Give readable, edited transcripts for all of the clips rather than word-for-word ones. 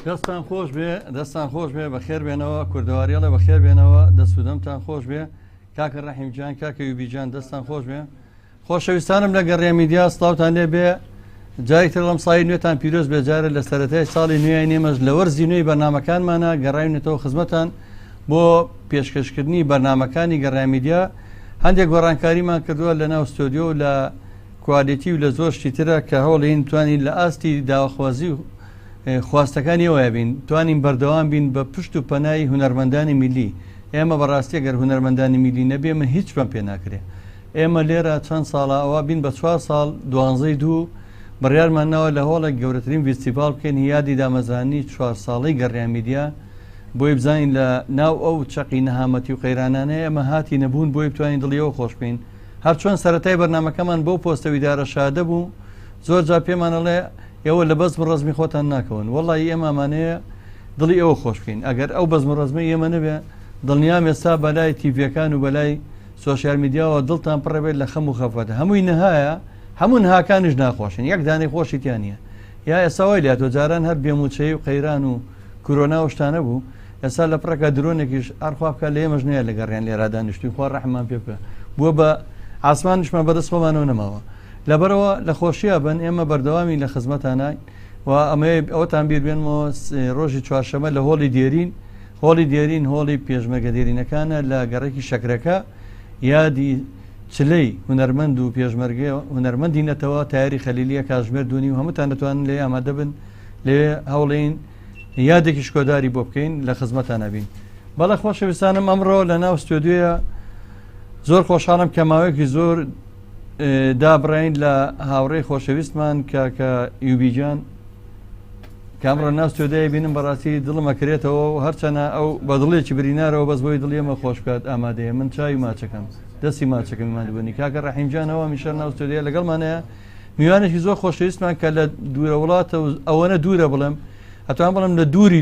دەستان خۆش بێ بەخێر بێنەوە کوردەواریڵە بەخێر بێنەوە دەسوودەمتان خۆش بێ کاکە ڕەحیمجان کاکە یوبیجان دەستان خۆش بێ خۆشەویستانم لە گەڕێ میدیا سڵاوتان لێ بێ جارێکتر لەم ساڵی نوێتان پیرۆز بێجارە لە سەرەتای ساڵی نوێی نێمەش لە وەرزی نوێی بەرنامەکانمانە گەڕاوینێتەوە خزمەتان بۆ پێشکەشکردنی بەرنامەکانی گەڕێ میدیا هەندێک گۆڕانکاریمان کردووە لە ناو ستۆدیۆ و لە کوالیتی و لە زۆر شتی ترە کە هەوڵین توانین لە ئاستی داواخوازی و خواستەکانی ئەوە بین توانین بەردەوام بین بە پشت و پەنای هونەرمەندانی میلی ئێمە بەڕاستی گەر هونەرمەندانی میلی نەبێ من هیچ بەم پێ ناکرێ ئێمە لێرە چەند ساڵە ئەوە بین بە 4 ساڵ دوانزەی دوو بڕیارمانەوە لە هۆڵە گەورەترین فیستیڤال بکەین یادی دامەزرانی 4 ساڵەی گەڕێ میدیا بۆی بزانین لە ناو ئەو چەقی نەهامەتی و قەیرانانەیە ئەمە هاتی نەبوون بۆی بتوانین دڵیەوە خۆش بین هەر چۆن سەرەتای بەرنامەکەمان بۆ پۆستەویدارە شادە بوو زۆر جا پێمانەڵێ ئێوە لە بەزم ڕزمی خۆتان ناکەون وەڵی ئێمەمانەیە دڵی ئەوە خۆش بکەین ئەگەر ئەو بەزم ڕزمی ئێمە نەبێ دڵنیام ئێستا بەلای تیڤەکان و بەلای سۆشیال میدیاوە دڵتان پڕەبێت لە خەم و خەفەتە هەمووی نەهایە هەموو نەهاکانیش ناخۆشن یەک دانەی خۆشیتیان نیە یا ئێساوای لات جاران هەر بێموچەی و قەیران و کۆرۆنا و شتانە بوو ئێستا لە پڕەکە درۆنێکیش ئەرخوا بکە لە ئێمەش نیە لە گەڕیان لێرادانیشتوی خوا ڕەحمان پێ بکە بووە بە ئاسمانیشمان بەدەست خۆمانەوە نەماوە لەبەرەوە لە خۆشیە بن ئێمە بەردەوامی لە خزمەتانە و ئەمە ئەوتان بیر بێنەوە ڕۆژی چوارشەمە لە هۆڵی دێرین هۆڵی پێشمەگە دێرینەکانە لە گەڕێکی شەکرەکە یادی چلەی هونەرمەند و پێشمەرگێ هونەرمەندی نەتەوە تایری خەلیلیە کاژمێر دوونی و هەمووتان دەتوانن لێ ئامادە بن لێ هەوڵین یادێکی شکۆداری بۆ بکەین لە خزمەتان نەبین بەڵە خۆشەویستانم ئەمڕۆ لە ناو ستۆدیۆیە زۆر خۆشحاڵم کە ماوەیەکی زۆر دابڕین لە هاوڕێی خۆشەویستمان کاکە یوبیجان کامڕە ناو ستۆدیۆی بینم بەڕاستی دڵم ئەکرێتەوە و هەرچەنە ئەو بەدڵێکی برینارەوە بەس بۆی دڵێمە خۆش بکات ئامادەیە من چاوی ماچەکەم دەستی ماچەکەمیمان دوبنی کاکە ڕەحیمجانەوە میشەر ناو ستۆدیۆ لەگەڵمانەیە میوانێکی زۆر خۆشەویستمان کە لە دوورە وڵاتە و ئەوەنە دوورە بڵێم ئەتوان بڵم لە دووری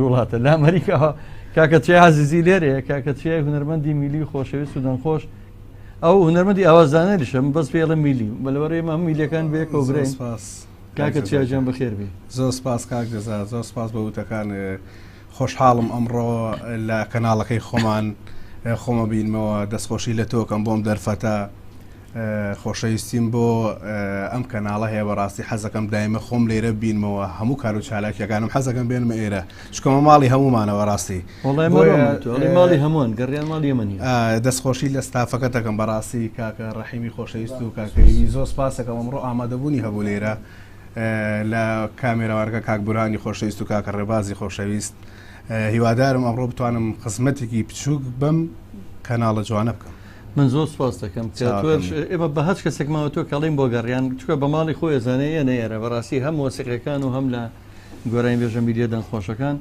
وڵاتە لە ئەمریکاوە کاکە چێ عەزیزی لێرەیە کاکە چێ هونەرمەندی میلی خۆشەویست و دەنگخۆش ئەو هونەرمەندی ئاوازدانەریشم بەس پێڵە میلی بەلەوەڕێ ئەمە میلەکان بێکەوە برێن کاکە چیاجان بەخێر بێ زۆر سپاس کاک دەزا زۆر سپاس بە وتەکان خۆشحاڵم ئەمڕۆ لە کەناڵەکەی خۆمان خۆمە بینمەوە دەستخۆشی لە تۆکەم بۆم دەرفەتە خۆشەویستیم بۆ ئەم کەناڵە هەیە بەڕاستی حەزەکەم دایمە خۆم لێرە بینمەوە هەموو کار و چالاکیەکانم حەزەکەم بێنمە ئێرە چکۆمە ماڵی هەمومانەوە ڕاستی ماڵی هەمووان گەڕیان ماڵی ئێمەنی دەستخۆشی لە ستافەکەتەکەم بەڕاستی کاکە ڕەحیمی خۆشەویست و کاکەوی زۆر سپاسەکەم ئەمڕۆ ئامادەبوونی هەبوو لێرە لە کامێراوارگە کاک بورهانی خۆشەویست و کاکە ڕێبازی خۆشەویست هیوادارم ئەمڕۆ بتوانم خزمەتێکی بچووک بەم کەناڵە جوانە بکەم من زۆر سپاس دەکەم ئێمە بە هەچ کەسێکماوە تۆ کەڵین بۆ گەڕیان چکە بە ماڵی خۆی زانەیە نەیەرە بەڕاستی هەم وەسیقەکان و هەم لە گۆرانی بێژە میدیە دەنگخۆشەکان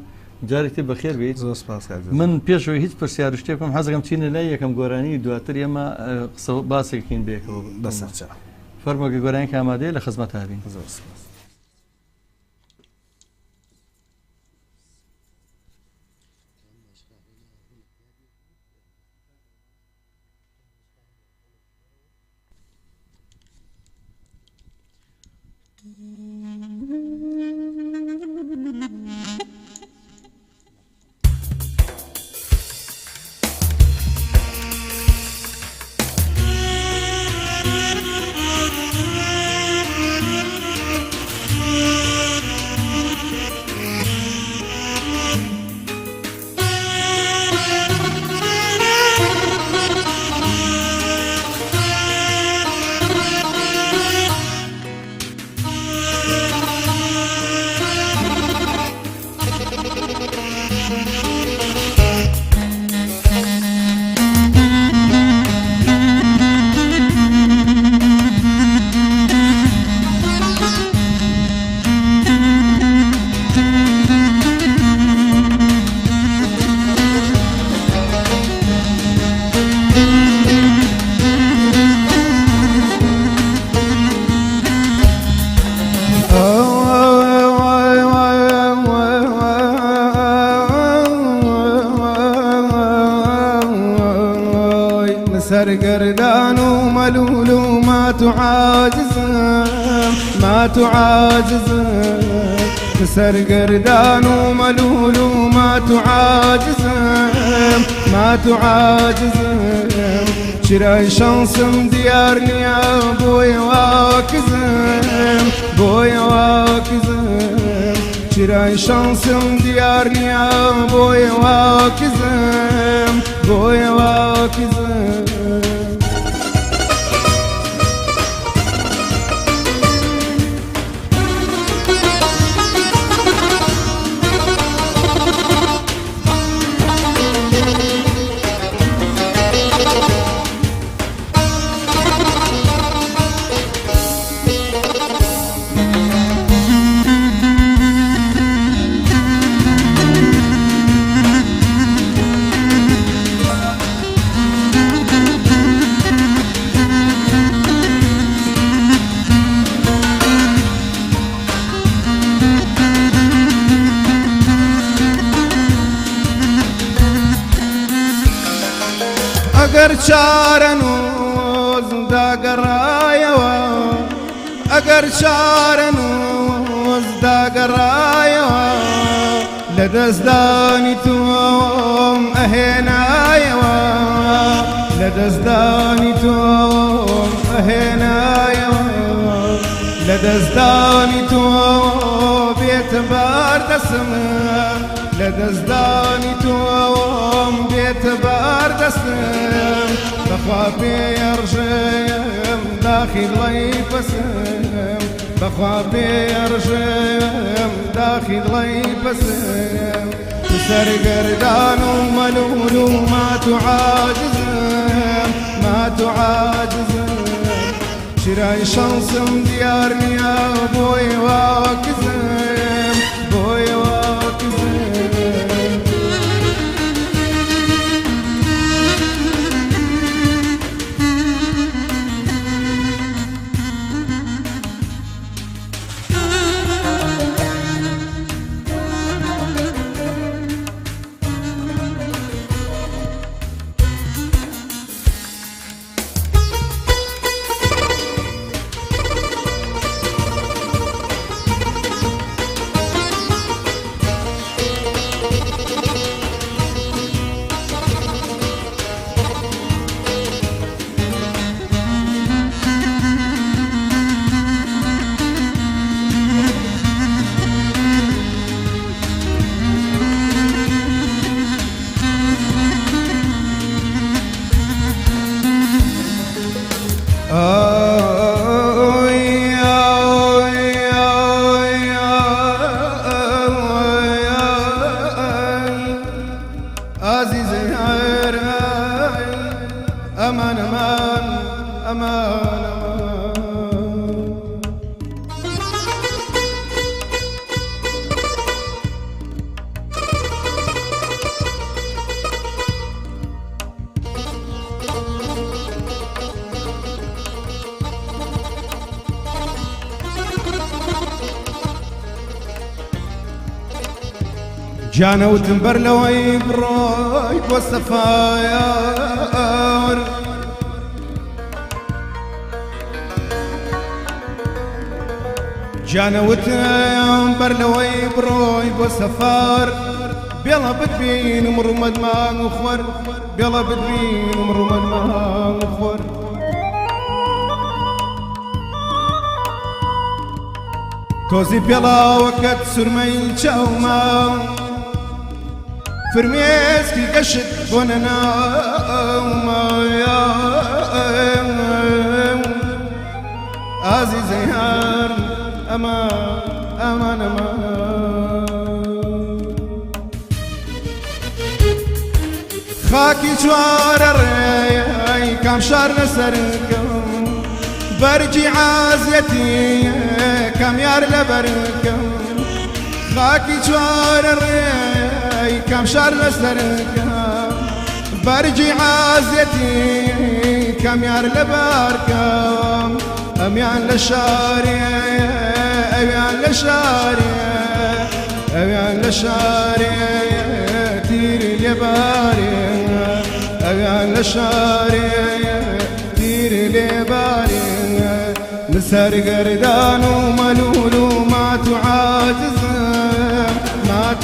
جارێکی بەخێر بێت زۆر سپاس من پێشەوەی هیچ پرسیار شتێ بکەم حەزەکەم چینە لای یەکەم گۆرانی دواتر ئێمە قسە باسێکین بێکەوە بەسەرچە فەرمۆگە گۆرانی ئامادەیە لە خزمەت هابین زۆر سپاس سرگردان و ملول و ما تعاجز سرقردان وملول وما تعاجزم ما تعاجزم شراي شانسم ديارني يا بوي واكزم بوي واكزم شراي شانسم ديارني يا بوي واكزم بوي واكزم اگر چارنوز دا گرایوا اگر چارنوز دا گرایوا لدزدانی توم اهنایوا لدزدانی توم اهنایوا لدزدانی توم بیتبار دسم لدزدانی توم بیتبار دسم بخوابي يرجم داخل ليبسم بخوابي يرجم داخل ليبسم سرقردان وملول وما تعاجزم ما تعاجزم شراي شانسم ديارني يا بوي واكزم بوي واكزم عزيزي أمان أمان أمان جانا وتنبر لوي بروي والسفاير جانا وتنبر لوي بروي والسفار بيلا بدبين مرمد ما نخور بيلا بدبين مرمد ما نخور توزي بيلا وقت سرمي الشوما فرميسكي قشت وننا يا عزيزي هار أمان أمان أمان خاكي جوار الري كم شهر نسركم برجي عازيتي كم يار لبركم خاكي جوار الري كم شهر نسركم برجي عازيتي كم يار لبركم أميان لشاري أميان لشاري أميان لشاري تيري اليباري أميان لشاري تيري اليباري نسر قردان وملول وما تعاجز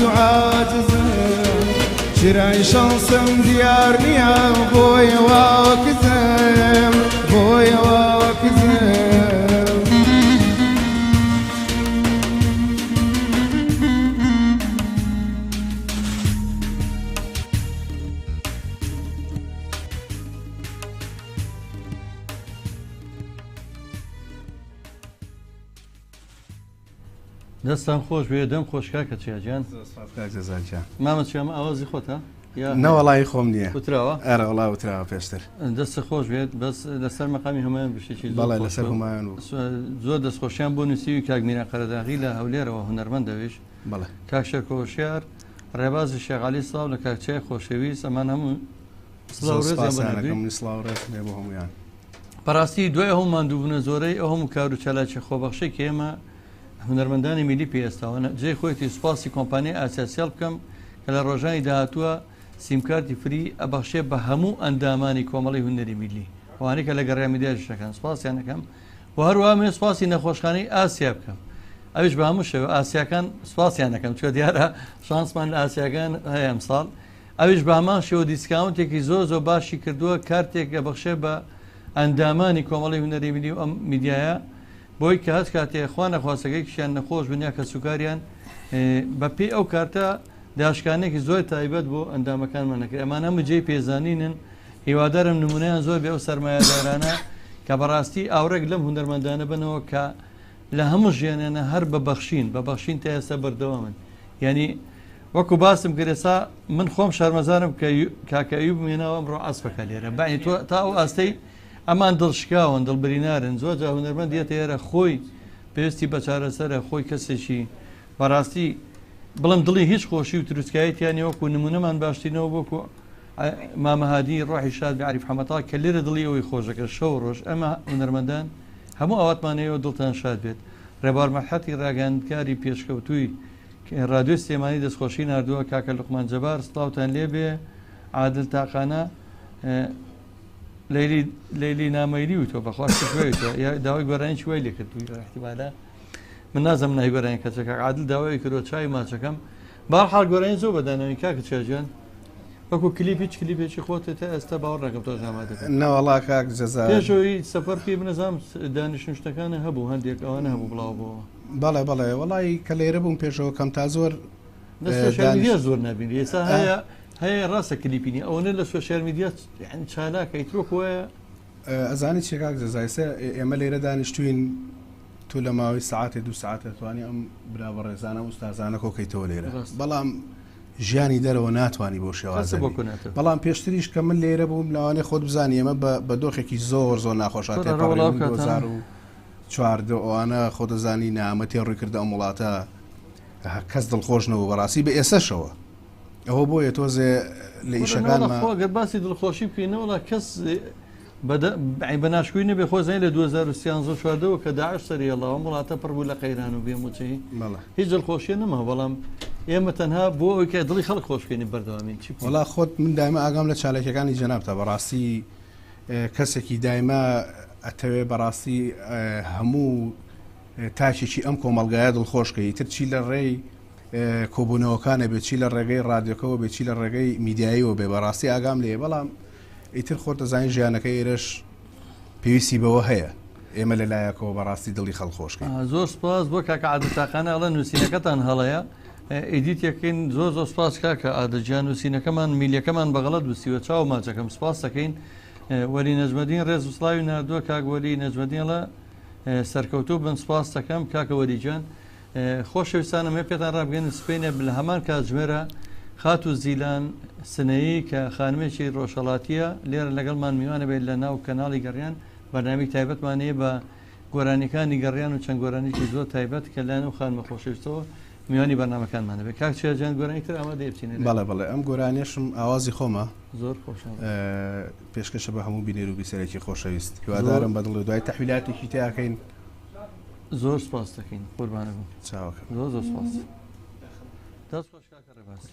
تعاجزم شراي شانسم ديار نيا بوي واكزم بوي واكزم دەستان خۆش بێ دەم خۆشکا کە چیاجیان مامە چێمە ئاوازی خۆتە نەوەڵی خۆم نییە وتراوە ئەرە وڵا وتراوە پێشتر دەستە خۆش بێت بەس لەسەر مەقامی هەمایان بشێکی بەڵێ لەسەر هەمایان و زۆر دەستخۆشیان بۆ نووسیوی کاگمیرە قەرەداغی لە هەولێرەوە هونەرمەند دەوێش بەڵێ کاکشەر کۆشیار ڕێبازی شێغالی سڵاو لە کاکچای خۆشەویست ئەمان هەموو سلااوڕێ بۆ هەمویان بەڕاستی دوای ئەو ماندووبوونە زۆرەی ئەو هەموو کار و چالاکی خۆبەخشی کە ئێمە هونەرمەندانی میلی پێێستاوە جێ خۆیتی سوپاسی کۆمپانیای ئاسیاسیال بکەم کە لە ڕۆژانی داهاتووە سیمکارتی فری ئەبەخشێ بە هەموو ئەندامانی کۆمەڵی هونەری میلی وانەی کە لە گەڕامیدیاژەکان سوپاسیان دەکەم و هەروە مێ سوپاسی نەخۆشخانەی ئاسیا بکەم ئەوش بە هەموو شێوە ئاسیاکان سوپاسیان دەکەم چۆ دیارە شانسمان لە ئاسیاکان هەیە ئەمساڵ ئەوش بە هەمان شێوە دیسکاونتێکی زۆر باشی کردووە کارتێک ئەبەخشێ بە ئەندامانی کۆمەڵی هونەری میلی و ئەم میدیایە بۆی کە هەست کاتێ خوا نەخواستەکەی کشیان نەخۆش بنیا کە سوکاریان بە پێی ئەو کارتە داشکانێکی زۆر تایبەت بۆ ئەندامەکانمان نەکرد ئەمان هەموو جێی پێزانینن هیوادارم نمونەیان زۆر بێ ئەو سەرمایه‌دارانە کە بەڕاستی ئاورێک لەم هونەرمەندانە بنەوە کە لە هەموو ژیانیانە هەر بەبەخشین تا ئێستا بەردەوا من یعنی وەکو باسم کرێسا من خۆم شارمەزارم کە کاکە ئەیوب مێناوە ئەمڕۆ ئەسپەکە لێرە بەعنی تۆ تا ئەو ئاستەی ئەمان دڵشکاون دڵبرینارن زۆر جا هونەرمەند دێتە ئێرە خۆی پێویستی بە چارەسەرە خۆی کەسێکی بەڕاستی بڵم دڵی هیچ خۆشی و تروسکایەتیانی وەکو نمونەمان باشتینەوە بۆکو مامەهادی ڕۆحی شاد بەعریف حەمەتا کە لێرە دڵی ئەوەی خۆشەکە شەو ڕۆژ ئەمە هونەرمەندان هەموو ئەواتمانەوە دڵتان شاد بێت ڕێبار مەحەتی ڕاگەاندکاری پێشکەوتووی ڕادیۆ سلێمانی دەستخۆشی نردووە کاکە لوقمان جەبار سڵاوتان لێبێ عادل تاقانە لەیلی نامەیری و تۆ بەخواست داوای گۆرانی وای لێ کردووی احتیمالە من نازم نای گۆرانی کەچەکە عادل داوای کردۆ چای ماچەکەم باحال گۆرانی زۆر بەدانەوەی کاکە چێژیان وەکو کلیپ هیچ کلیپێکی خۆتە تا ئێستا باوەڕ نەکەم تۆ ژاماتەکە نەوەڵا کاک جەزا پێشەوەی سەفەر پێ بنەزانام دانیشتەکانە هەبوو هەندێک ئەوانە هەبوو بڵاو بۆەوە بەڵێ وەڵی کە لێرە بووم پێشەوە کەم تا زۆر زۆر نبینی ئێستا هەیە ڕاستە کلیپینی ئەوەنە لە سوۆشیال میدیا چالاکەی تۆک وایە ئەزانی چێکاک جەزایسە ئێمە لێرە دانیشتوین تو لە ماوەی سعاتێ دو ساعتە توانی ئەم برا بە ڕێزانە ئوستازانە کۆکەیتەوە لێرە بەڵام ژیانی دەرەوە ناتوانانی بۆ شێوازە بەڵام پێشتریش کە من لێرە بووم لەوانێ خۆت بزانانی ئێمە بە دۆخێکی زۆر ناخۆشاتێ 2014 ئەوانە خۆ دەزانی نامەتی ڕووی کردە ئەم وڵاتە کەس دڵخۆشنەوە بەڕاستی بە ئێسەشەوە ئەوە بۆیە تۆزێ لە ئیشەکانگەر باسی دڵخۆشی بکەینەوەڵا کەس بەناشکوی نەبێ خۆزای لە 2014 کە داعش سەریەڵەوە وڵاتە پڕ بوو لە قەیران و بێموچی هیچ دڵخۆشیە نەما بەڵام ئێمە تەنها بۆ ئەوی کە دڵی خەڵک خۆشکێنی بەردەوامین چی وڵا خۆت من دایمە ئاگام لە چالێکەکانی جەنابتە بەڕاستی کەسێکی دایمە ئەتەوێ بەڕاستی هەموو تاکێکی ئەم کۆمەلگایە دڵخۆشکەی تر چی لە ڕێی کۆبوونەوەکانە بێت چی لە ڕێگەی ڕادیۆکەوە بێت چی لە ڕێگەی میدیاییەوە بێ بەڕاستی ئاگام لێ بەڵام ئیتر خۆت دەزانین ژیانەکە ئێرەش پێویستی بەوە هەیە ئێمە لەلایەکەوە بەڕاستی دڵی خەڵ خۆشکەین زۆر سپاس بۆ کاکە عادەتاقانە ئەڵە نووسینەکەتان هەڵەیە ئیدیتەکەین زۆر سپاس کاکە ئادەجیان نووسینەکەمان میلیەکەمان بەغەڵەت وسیوە چاو ماچەکەم سپاس دەکەین وەلی نەجمەدین ڕێز و سڵاوی نردووە کاک وەلی نەجمەدینڵە سەرکەوتوو بن سپاس دەکەم کاکە وەلیجان خۆشەویستانە مێ پێتان ڕابگەن سپێنە لە هەمان کاتژمێرە خات و زیلان سنەیی کە خانمێکی ڕۆژهەڵاتیە لێرە لەگەڵمان میوانە بێت لە ناو کەناڵی گەڕیان بەنامی تایبەتمانەیە بە گۆرانیەکانی گەڕیان و چەند گۆرانێکی زۆر تایبەت کە لایەن و خانمە خۆشەویستەوە میوانی بەرنامەکانمانە بێت کاک چێژیان گۆرانی تر ئەمە دەبچینێت بەڵێ ئەم گۆرانیشم ئاوازی خۆمە زۆر خۆش پێشکەشە بە هەموو بینێر و بیسەرێکی خۆشەویست هیوادارم بەدڵ دوای تەحویلاتێکی تیاکەین زۆر سپاس دەکەین قوربانە بوو چاوەکە زۆر سپاس دەست خۆش کاکە ڕێباز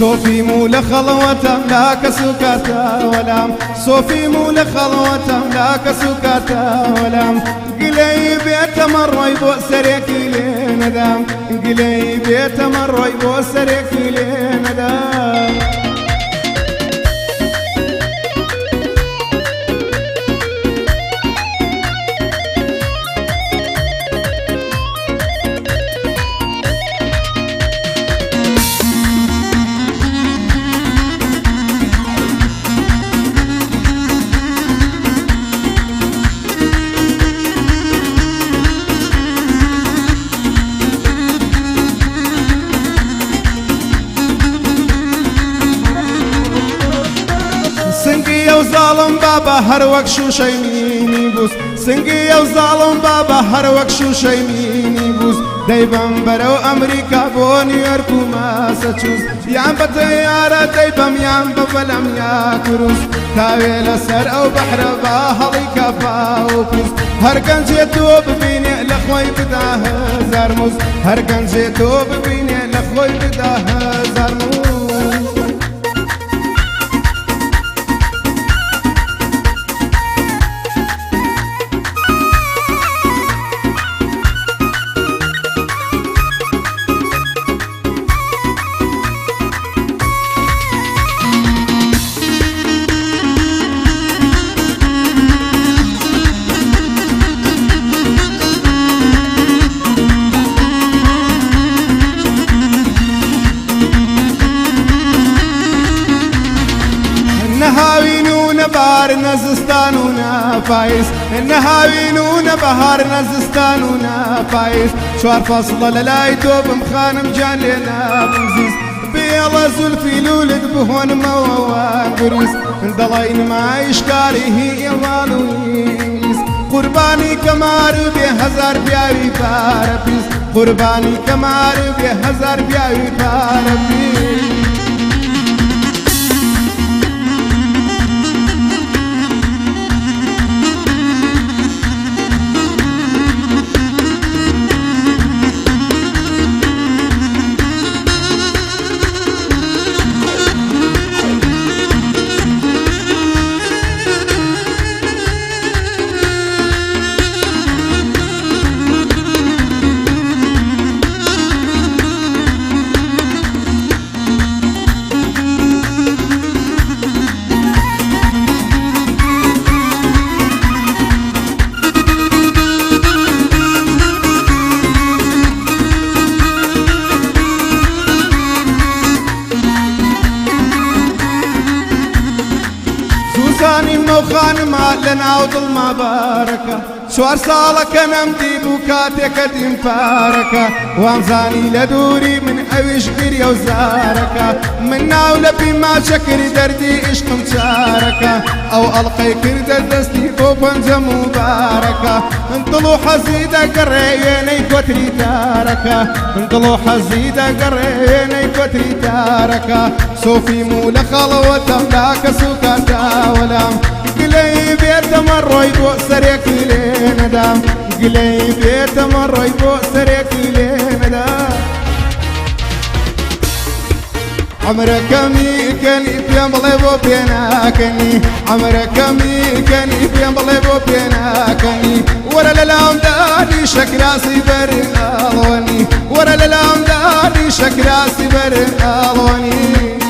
صوفي مو لخلوة لا كسكاتا ولام صوفي مو لخلوة لا كسكاتا ولام قلي بيت مرة يبو سريك لي ندام قلي بيت مرة يبو سريك لي ندام سنگی و ظالم بابا هر وقت شو شیمینی بوس سنگی و ظالم بابا هر وقت شو شیمینی بوس دایبم برو امریکا بو نیویورک و ماساچوس یان بطیاره دایبم یان بولم یا کروس تاوی لسر او بحر با هلی کفا و پوس هر گنجی تو ببینی لخوی بده هزار موز هر گنجی تو ببینی لخوی بده هزار موز نهاوینون بهار نزستان و نپاییز نهاوینون بهار نزستان و نپاییز چوار فصل للای تو بمخانم جان لینا بمزیز بیالا زلفی لولد بهون موان گریز دلاین مایش کاری هی ایوانویز قربانی کمار به هزار بیاوی پارپیز قربانی کمار به هزار بیاوی پارپیز زاني موخان ما لنا وضل ما باركة شوار صالك نمدي بوكاتك دين فاركة وامزاني لدوري من اويش غير وزاركة من ناولة بما شكر دردي عشق مشاركة او القي كرد دستي بوبنجة مباركة انطلو حزيدة قريني كوتري تاركة انطلو حزيدة قريني كوتري تاركة صوفي مو لخلوة لاك سكاتا ولام قلي بيت مرة يبو سريك لي ندام قلي بيت مرة يبو سريك لي ندام عمرك ميكني في مليبو بيناكني عمرك ميكني في مليبو بيناكني ورا للام داري شكراسي بري الواني ورا للام داري شكراسي بري الواني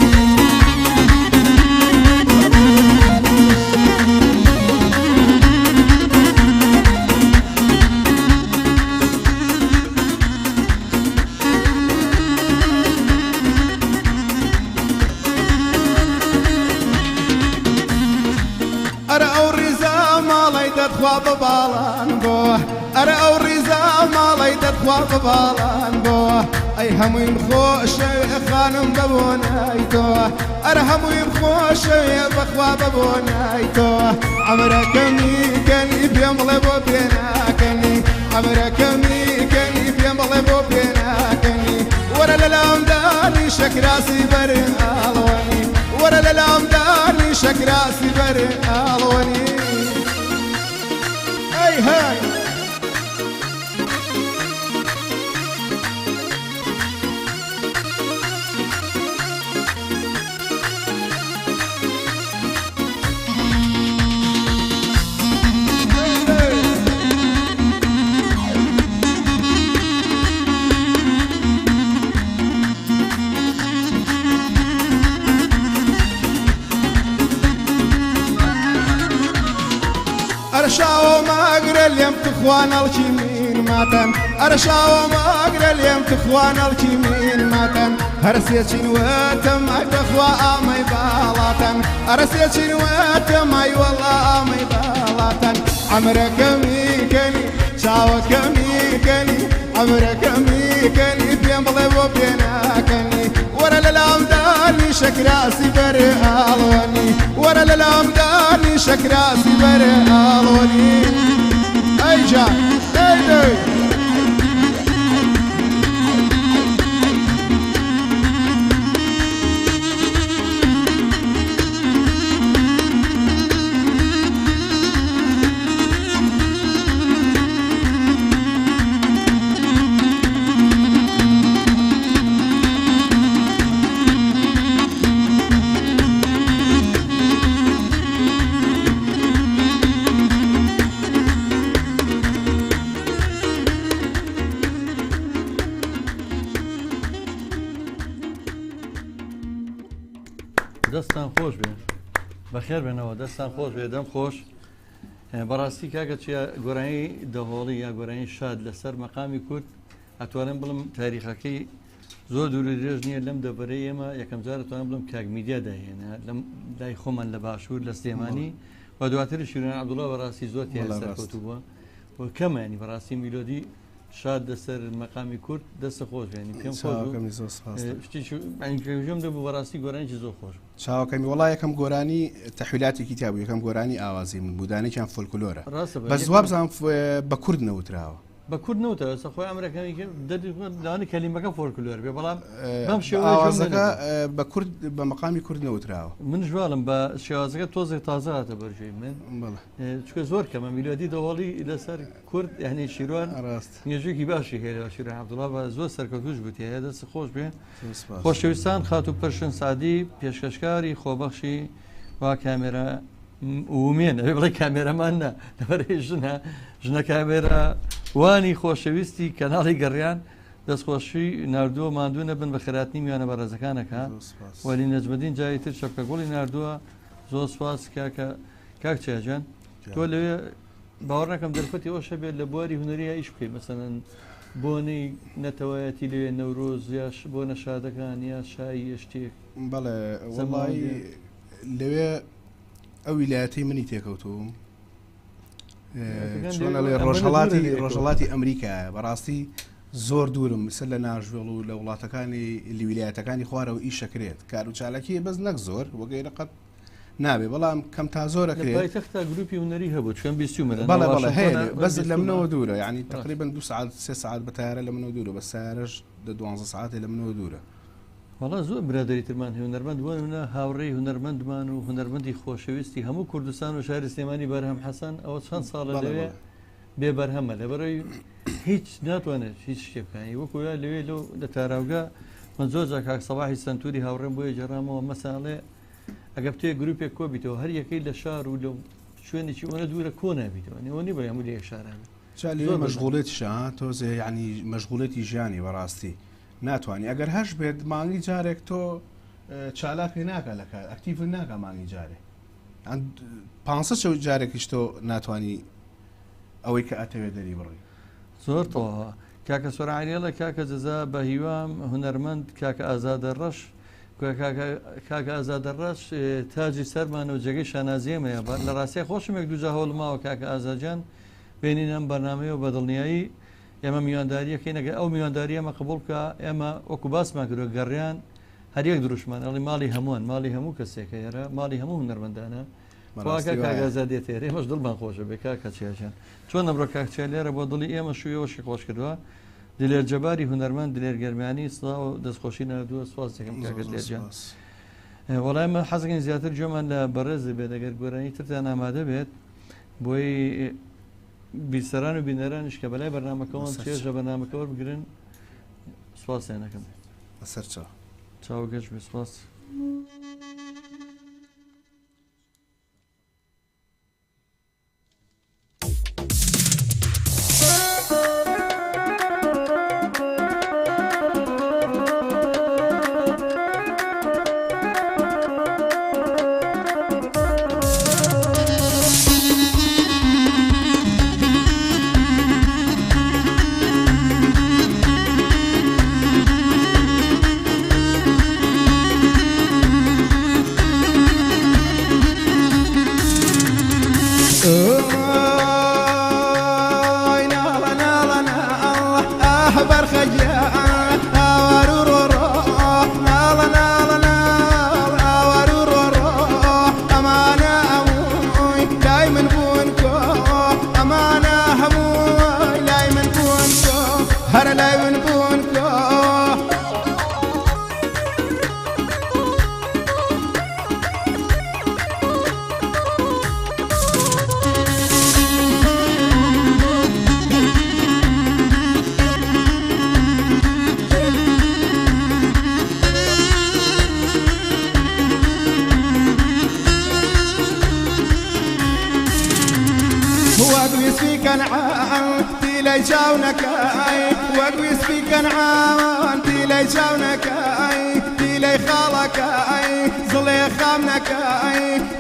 خواب بالان بوه اره او ریزا مالی دد خواب بالان بوه ای همویم خوش خانم ببونای تو اره همویم خوش بخواب ببونای تو عمرك ميكني بيمضي بيناكني عمرك ميكني بيمضي بيناكني ورا للام داني شكراسي بري الواني ورا للام داني شكراسي بري الواني هاي تخوان الكيمين ماتن أرشاو ما أقرأ اليوم تخوان الكيمين ماتن هرسيتين واتم تخوى آمي بالاتن أرسيتين واتم أي والله آمي بالاتن عمرك ميكني شاوك ميكني عمرك ميكني بين بلي وبيناكني ورا للامداني شكراسي بري الوني ورا للامداني شكراسي بري الوني اي جان اي دەستان خۆش بێ بەخێر بێنەوە دەستان خۆش بێ دەم خۆش بەڕاستی کاکە چیە گۆرانی دەهۆڵی یا گۆرانی شاد لەسەر مەقامی کورد ئەتوانم بڵم تاریخەکەی زۆر دوور درێژ نییە لەم دەبەرەی ئێمە یەکەم جار ئەتوانم بڵم کاک میدیا داهێنا لەم لای خۆمان لە باشوور لە سلێمانی و دواتر شیرین عەبدوڵڵا بەڕاستی زۆر سەرکەوتوو بووە و کەمانی بەڕاستی میلۆدی شاد لەسەر مەقامی کورد دەستە خۆش بێنی پێم خۆشم دەبوو بەڕاستی گۆرانێکی زۆر خۆش چاوەکەمی وڵای یەکەم گۆرانی تەحویلاتی کتاب یەکەم گۆرانی ئاوازی من بودانێکیان فۆلکلۆرە بە زواب بزانم بە کورد نەوتراوە بە کورد نەوتەوە خۆی ئەمریکانی دەوانی کەلیمەکە فۆلکلۆر بێ بەڵام بەم شێوازەکە بە کورد بە مەقامی کورد نەوتراوە من ژواڵم بە شێوازەکە تۆزێک تازە هاتە بەرژەی من چکە زۆر کەمە میلۆدی دەوڵی لەسەر کورد یعنی شیروان نێژێکی باشی هێرەوە شیرین عەبدوڵڵا بە زۆر سەرکەوتوش بوویە هەیە دەست خۆش بێ خۆشەویستان خاتوو پەرشن سعدی پێشکەشکاری خۆبەخشی وا کامێرە ومێنە بڵێ کامێرەمان نە لەبەرەی ژنە کامێرە وانی خۆشەویستی کەناڵی گەڕیان دەستخۆشی نردووە ماندوو نەبن بە خراتی میوانە بەڕێزەکانەکە وەلی نەجمەدین جایی تر شەپکە گوڵی نردووە زۆر سواس کاک چێجان تۆ لەوێ باوەڕ نەکەم دەرفەتی ئەوشە بێت لە بواری هونەریە ئیش بکەیت مەسەنەن بۆنەی نەتەوایەتی لەوێ نەورۆز یاش بۆ نەشادەکان یا شایی شتێک بەڵێ وڵی لەوێ ئەو ویلایەتی منی تێکەوتوم ڕۆژهڵاتی ئەمریکایە بەڕاستی زۆر دوورم سەر لە ناژوێڵ و لە وڵاتەکانی لیویلایەتەکانی خوارەوە ئیشەکرێت کار و چالەکی بەس نەک زۆر وەگەیرە قەت نابێ بەڵام کەم تا زۆرەکرێت تەختا گروپی هوەری هەبوو چۆن بەڵێ هەیە بەس لە منەوە دوورە یعنی تقریبا 2 ساعت 3 ساعت بە تایارە لە منەوە دوورە بە سارش 12 ساعت لە منەوە دوورە وڵا زۆر برادری ترمان هونەرمەند بوونە هاوڕێی هونەرمەندمان و هونەرمەندی خۆشەویستی هەموو کوردستان و شاری سلێمانی بەرهەم حەسەن ئەوە چەند ساڵە لەوێ بێ بەرهەمە لەبەرەوەی هیچ ناتوانێت هیچ شتێکانی وەکو لەوێ لە تاراوگا من زۆر جا کاک سەباحی سنتوری هاوڕێم بۆیە جێڕامەوە مەساڵێ ئەگە بتێ گروپێک کۆبیتەوە هەر یەکەی لە شار و لەو شوێنێکی ئەوە دوورە کۆ نابیتەوە نێوەنی بە هەموو لە یەک شارانە مەشغوڵێتیشە تۆزێ ینی مەشغوڵێتی ژیانی بەڕاستی ناتوانانی ئەگەر هەش بێت مانگی جارێک تۆ چالاکی ناکە لە کار ئەکتیڤ ناکە مانگی جارێ 500 جارێکیش تۆ ناتوانانی ئەوەی کە ئەتەوێت دەری بڕی زۆر تۆوە کاکە سۆرعالیەڵە کاکە جەزا بە هیوام هونەرمەند کاکە ئازادە ڕەش کاکە ئازادە ڕەش تاجی سەرمانە و جێگەی شانازیێمەیە لە ڕاستیە خۆشمێک دووجا هەوڵماوە کاکە ئازاجان بینینەم بەرنامەیە و بەدڵنیایی ئێمە میوانداریەکەی نەگە ئەو میوانداری ئەمە قبول بکە ئێمە وەکو باسمان کردو گەڕیان هەریەک دروشمان ئەڵی ماڵی هەمووان ماڵی هەموو کەسێکە ێرە ماڵی هەموو هونەرمەندانە واکە کاگازادێت ێرە ئێمەش دڵمان خۆشە بێ کاکە چیاجان چۆن نەبڕۆ کاکچیا لێرە بۆ دڵی ئێمە شوێوەشی خۆش کردووە دلێر جەباری هونەرمەند دلێر گەرمانی سڵا و دەستخۆشی نردووە سواز دەکەم کاکە لێرجان وەڵای ئێمە حەزەکەین زیاتر جۆمان لە بەڕێز بێت ئەگەر گۆرانی ترتان ئامادە بێت بۆی بیسەران و بینەرانش کە بەلای بەرنامەکەەوەن چێژە بەنامەکەەوە بگرن سواسیانەکەم سەر چاو گەشت بێ سواس خجا ورورو نالا نالا نالا ورورو أمانة أموي دايما بونكو أمانة هموي دايما بونكو هر دايما بونكو وقويس في كنعان تيلي جاونك وقويس في كنعان تيلي جاونك تيلي خالك زلي خامنك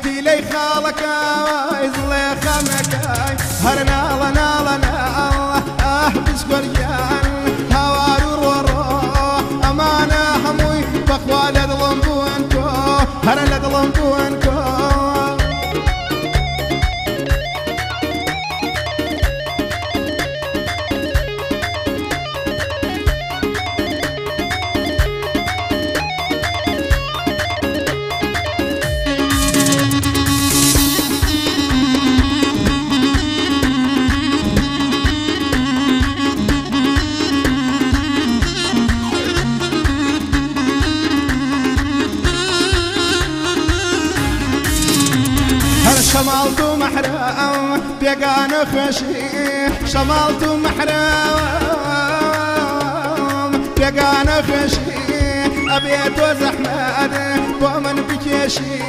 تيلي خالك زلي خامنك هرنا لنا لنا بشكريان هوارو ورو أمانة هموي بخوالة ظلمبوانكو هرنا ظلمبوانكو شمالتو محرم بيقان خشي شمالتو محرم بيقان خشي أبيت وزحمد ومن بكيشي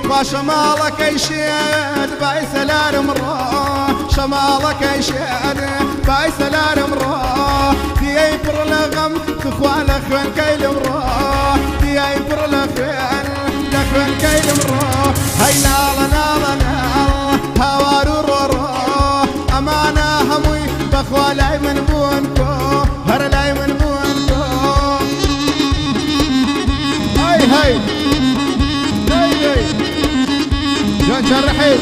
وشمالك يشد بايس الارمرو شمالك يشد بايس الارمرو دي يبر لغم تخوال اخوان كيل مرو دي يبر لخوان كيل مرو هاي نالا نالا هوارو رورو أمانة هموي بخوالاي من بونكو هرلاي من بونكو هاي هاي هاي هاي جون شرحي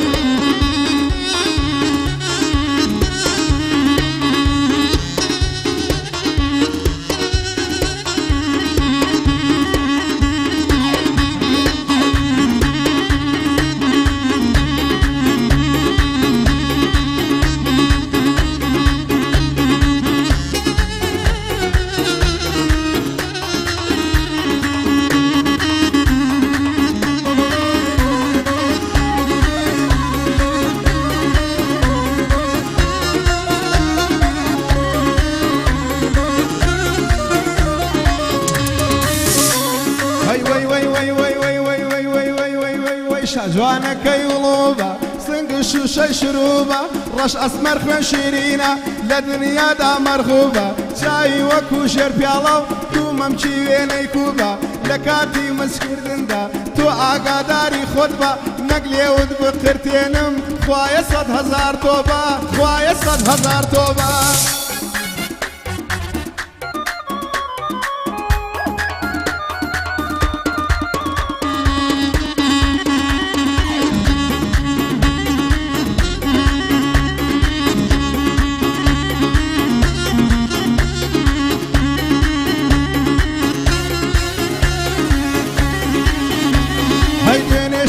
جوانك يلوبا سنق الشوشة شروبا رش أسمر خوان شيرينا لدنيا دا مرغوبة جاي وكو شربيالو تو ممشي ويني كوبا لكاتي مسكر دندا تو آقا داري خطبة نقلي ود بقرتينم خوايا 100,000 توبة خوايا 100,000 توبة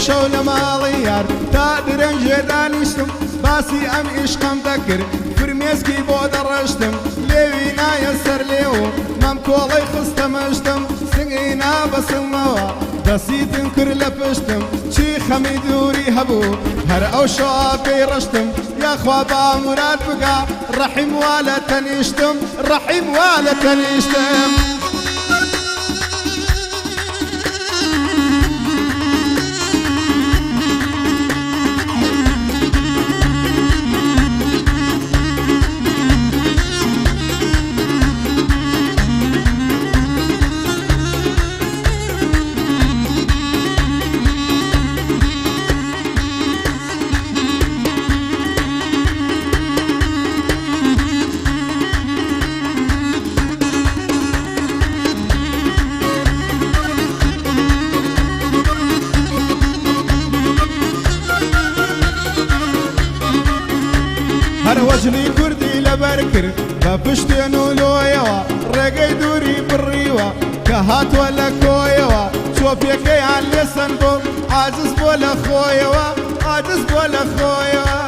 شو لماليار تادرن جدانيشتم باسي ام عشقم ذكر فرميسكي بود رشتم ليوينا يسر ليو مام كولي خستمشتم سنينا بسموا دسيتن كر لفشتم شي خميدوري هبو هر او شوابي رشتم يا خوابا مراد بقى رحم ولا تنيشتم رحم ولا تنيشتم لەبەر کرد بە پشتێن و لۆیەوە ڕێگەی دووری بڕیوە کە هاتووە لە کۆیەوە چۆپیەکەیان لێسەن بۆم عاجز بۆ لە خۆیەوە عاجز بۆ لە خۆیەوە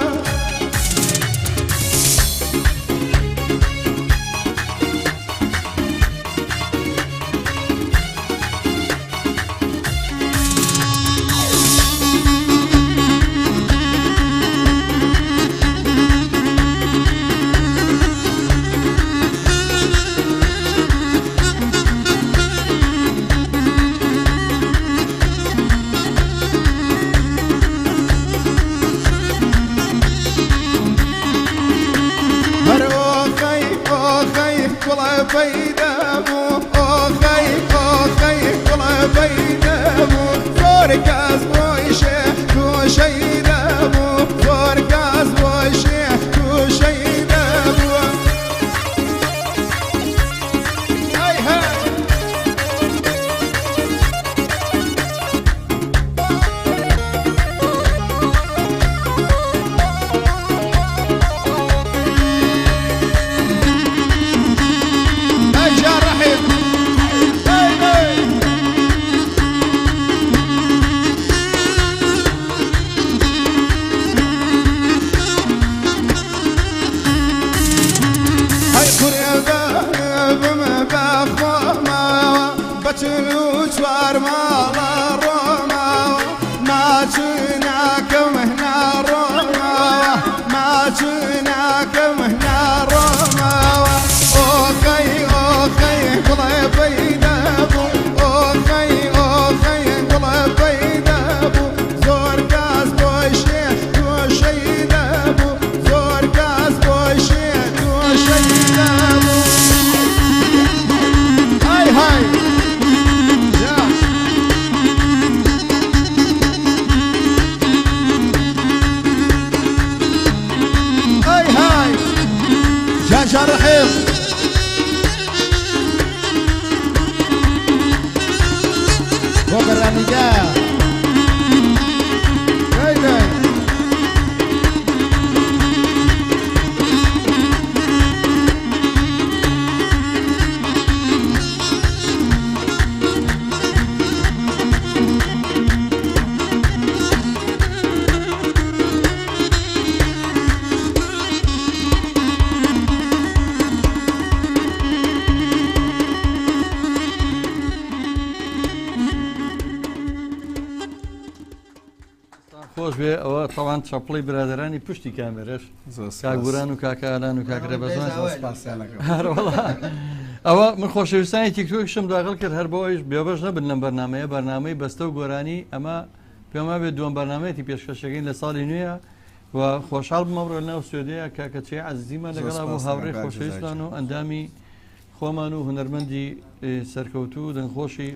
خۆش بێ ئەوە تەوان چەپڵی برادرانی پشتی کامێرەش کاگوران و کاکەلان و کاکرە بەزمان ئەوە من خۆشەویستانی تیکتۆکشم داخل کرد هەر بۆەوەیش بێبەش نەبن لەم بەرنمەیە بەرنامەی بەستە و گۆرانی ئەمە پێما بێت دووەم بەرنمەیەتی پێشکەشەکەین لە ساڵی نوێیە و خۆشحاڵ بمەڕۆ لەناو سوێدەیە کاکەچی عەزیزیمان لەگەڵا بۆ هاوڕێی خۆشەویستان و ئەندامی خۆمان و هونەرمەندی سەرکەوتو و دەنگخۆشی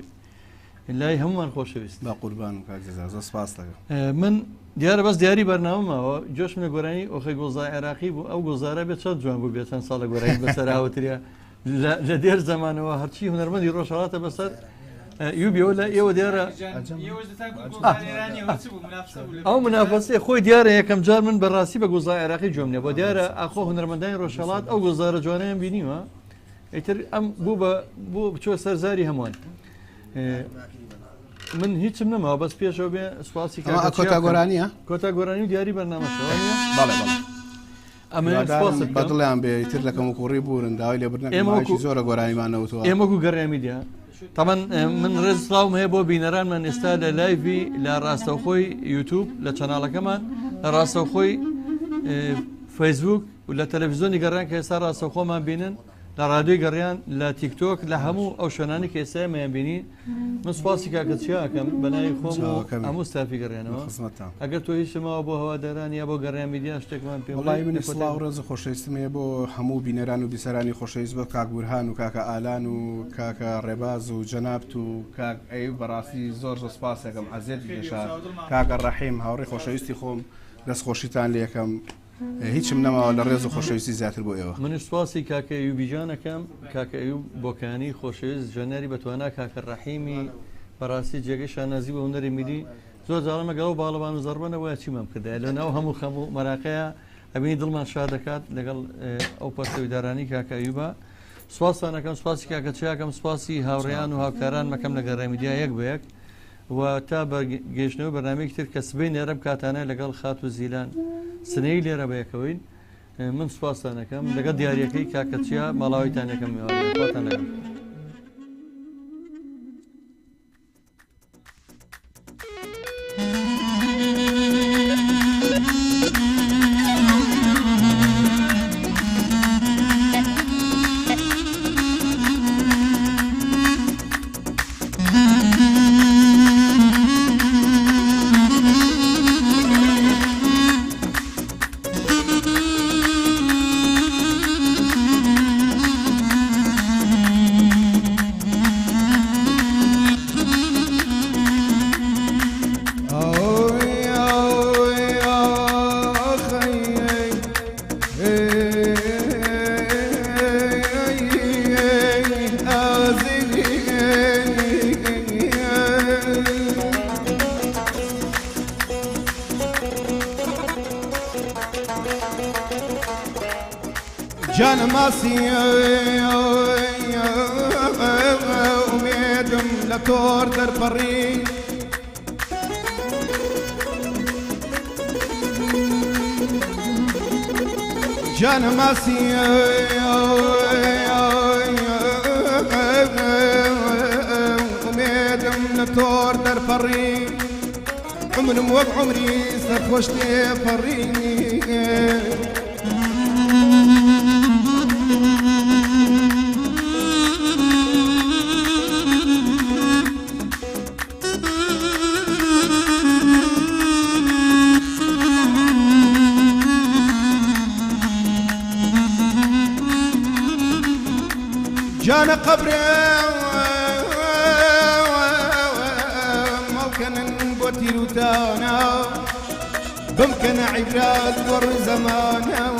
لای هەمومان خۆشەویست با قوربان و کاک سپاس دەکەم من دیارە بەس دیاری بەرنامەمەوە جۆشم لە گۆرانی ئۆخی گۆزای عێراقی بوو ئەو گۆزارە بێت چەند جوان بوو بێت چەند ساڵە گۆرانی بەسەر هاوترە لە دێر زمانەوە هەرچی هونەرمەندی ڕۆژهڵاتە بەسەر یوبیەوە لە ئێوە دیارە ئەو منافەسێ خۆی دیارە یەکەم جار من بەڕاستی بە گۆزای عێراقی جۆم نیە بۆ دیارە ئاخۆ هونەرمەندانی ڕۆژهڵات ئەو گۆزارە جوانیان بینیوە ئیتر ئەم بوو بچۆ سەرزاری هەمووان من هیچم نەماوە بەس پێشەوە بێ سوپاسی کۆتا گۆرانیە کۆتا گۆرانی و دیاری بەرنامەشەوە بەدڵیان بێ تر لەکەم و کوڕی بوون داوای لێبرنەکەی زۆرە گۆرانیمانەوتوە ئێمەکو گەڕێمیدیا تەمەەن من ڕێزسلااوم هەیە بۆ بینەرانمان ئێستا لە لایڤی لە ڕاستەوخۆی یوتیوب لە چەناڵەکەمان لە ڕاستەوخۆی فەیسبوک و لە تەلەڤیزۆنی گەڕان کە ئێستا ڕاستەوخۆمان بینن لە ڕادیۆی گەڕیان لە تیکتۆک لە هەموو ئەو شوێنانی کە ئێستایمەیان بینی من سوپاسی کاکەچیاکەم بەناوی خۆم هەموو ستافی گەڕێنەوە ئەگەر تۆ هیچمەوە بۆ هەواداران یا بۆ گەڕیان میدیا شتێکمان پێ وڵی من سڵاو ڕێز خۆشەویستمەیە بۆ هەموو بینەران و بیسەرانی خۆشەویست بە کاک بورهان و کاکە ئالان و کاکە ڕێباز و جەنابت و کاک ئەی بەڕاستی زۆر سوپاسەکەم عەزیز بێشار کاکە ڕەحیم هاوڕێی خۆشەویستی خۆم دەستخۆشیتان لێ یەکەم هیچم نەماوە لە ڕێز و خۆشەویستی زیاتر بۆ ئێوە منش سواسی کاکە ئەیوبیجانەکەم کاکە ئەیوب بۆکانی خۆشەویست ژەنەری بەتوانە کاکە ڕەحیمی بەڕاستی جێگەی شانازی بە هونەری میدی زۆر جاڵە مەگەڵ باڵەبان و زەربەنەوە چیمەم کردای لەناو هەموو خەموو مەراقەیە ئەبینی دڵمان شا دەکات لەگەڵ ئەو پەرسەویدارانی کاکە ئەیوبە سوپاسانەکەم سوپاسی کاکە چیاکەم سوپاسی هاوڕێیان و هاوکاران مەکەم لە گەڕێمیدیا یەک بە یەک و تا بەگەیشتنەوە بەنامەیەکی تر کە سبەی نێرەم کاتانە لەگەڵ خات و زیلان سنەی لێرە بەیەکەوەین من سوپاسانەکەم لەگەڵ دیارەکەی کاکە چیا ماڵاویتان یەکەم میوانتان لەگەڵ جان ماسي وميدم لتور در بري جان ماسي وميدم لتور در بري عمر موق عمري سرخوشتي فريني جانا قبري ممكن نبوتي روتانا ممكن عبرات ور زمانا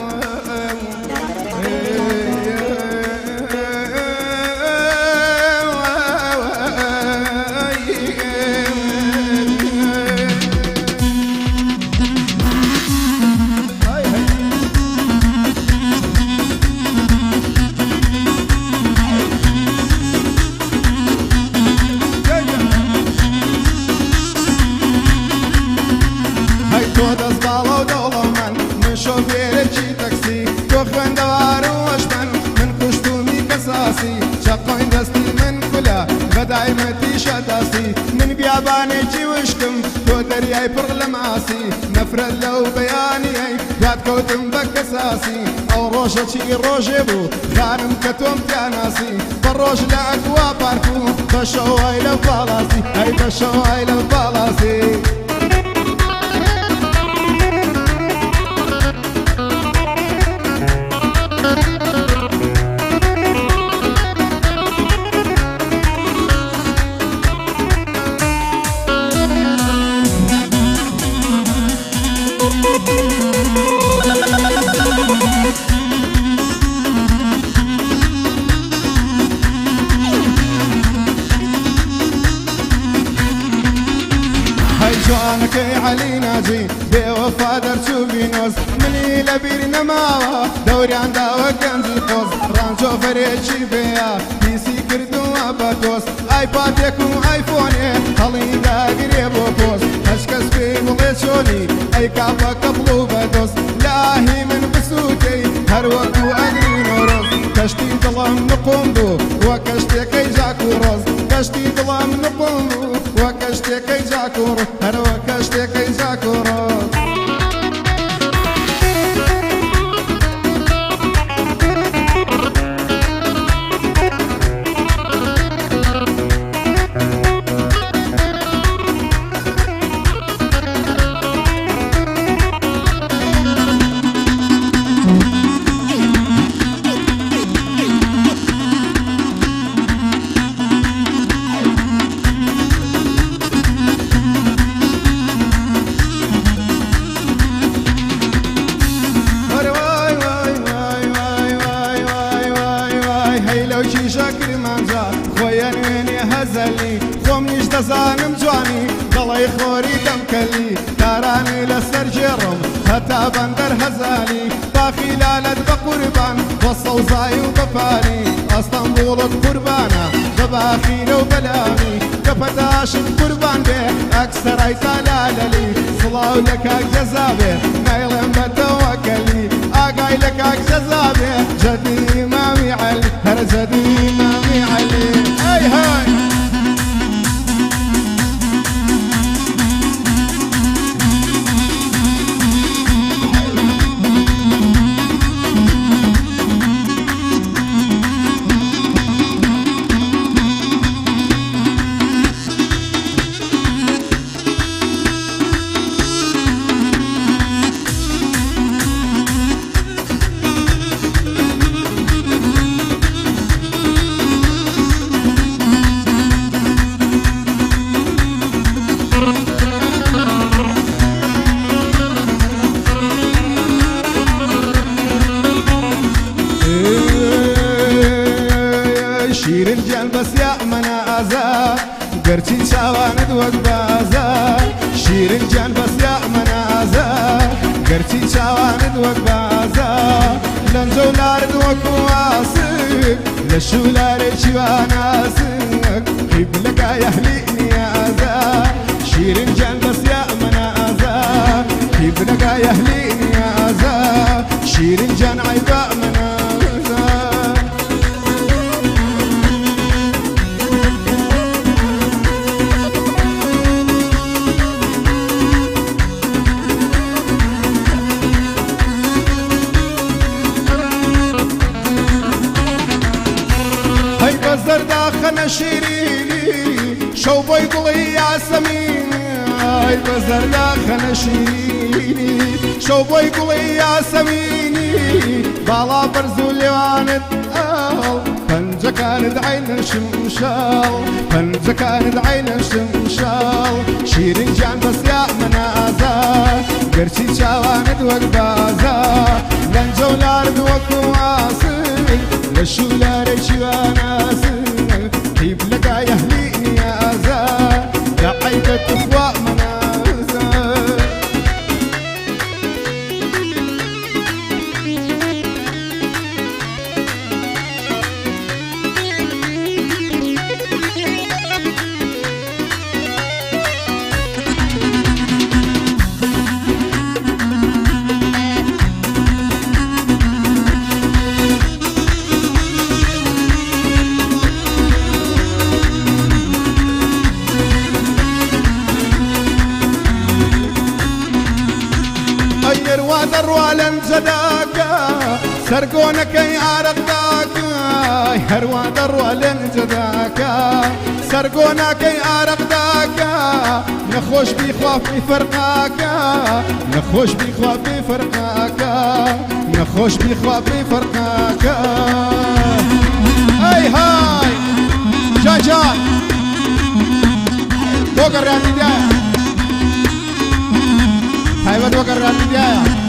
دايمتي شداسي من بياباني وشكم تو درياي برلماسي نفرد لو بياني قاد كوتم بكساسي او روشة شي روشي بو خانم كتوم تاناسي بالروش لأكوا باركو بشوهاي لبالاسي هاي بشوهاي لبالاسي جوانكي علي ناجي بوفا درسو بينوس مني لبيرنا ماوا دوري عن داوا كنزي خوز رانجو فريتشي بيا بيسي كردو اباتوس ايباديكو ايفوني خلي داقري بوكوس اشكس بي مغيشوني اي كابا قبلو بدوس لاهي من بسوتي هر وقتو اقري نوروز كشتي ظلم نقومدو وكشتي كي جاكو روز كشتي ظلم نقومدو وكشتي كي جاكو روز هر وكشتي كي جاكو روز هەی لەو کیژەکرمانجا خۆیان وێنێ هەزەلی خۆم نیش دەزانم جوانی دڵی خۆری دەمکەلی تارانی لەسەر جێڕم هەتا بەندەر هەزالی باخی لالەت بە قوربان بە سەوزایی و بەپاری ئەستەمبوڵت قوربانە بە باخیرە و بەلامی کە پەتاشت قوربان بێ ئەکسەرای تالالەلی سڵاو لە کاک جەزابێ نایڵێم بە تەوەکەلی ئاگای لە کاک جەزابێ جەدی ئیمامی عەلی هەر جەدی ئیمامی عەلی ئەی هەی شیرین گیان بەسیا منە ئازار گەرچی چاوانت وەک بازار شیرین گیان بەسیا منە ئازار گەرچی چاوانت وەک بازار لەنجە و لارت وەکو ئاسک لە شولارێکی واناسک قیبلەکە یەهلی نیازار شیرین گیان بەسیا منە ئازار قیبلەکە یەهلی نیازار شیرین گیان عیبا منە زرداخەنە شیرینی شەو بۆی گوڵی یاسەمینی ئای بە زەرداخەنە شیرینی شەو بۆی گوڵی یاسەمینی باڵا بەرز و لێوانت ئاڵ پەنجەکانت عینە شمشاڵ پەنجەکانت عینە شمشاڵ شیرین گیان بەسیا منە ئازار گەرچی چاوانت وەک بازار لەنجە و لارد وەکو ئاسک لە شولارێکی واناسک قیبلەکە یەهلی نیازار لە عەیبەت خوا منازار دەڕوا لەنجەداکە سەرگۆنەکەی ئارەقداکە هەروە دەڕوا لەنجەداکە سەرگۆنەکەی ئارەقداکە نەخۆش بیخوافی فەرقاکە نەخۆش بیخوافی فەرقاکە نەخۆش بیخوافی فەرقاکە ئەی های جاجان بۆ گەڕاندیدایە تایبەت بۆ گەڕاندیدایە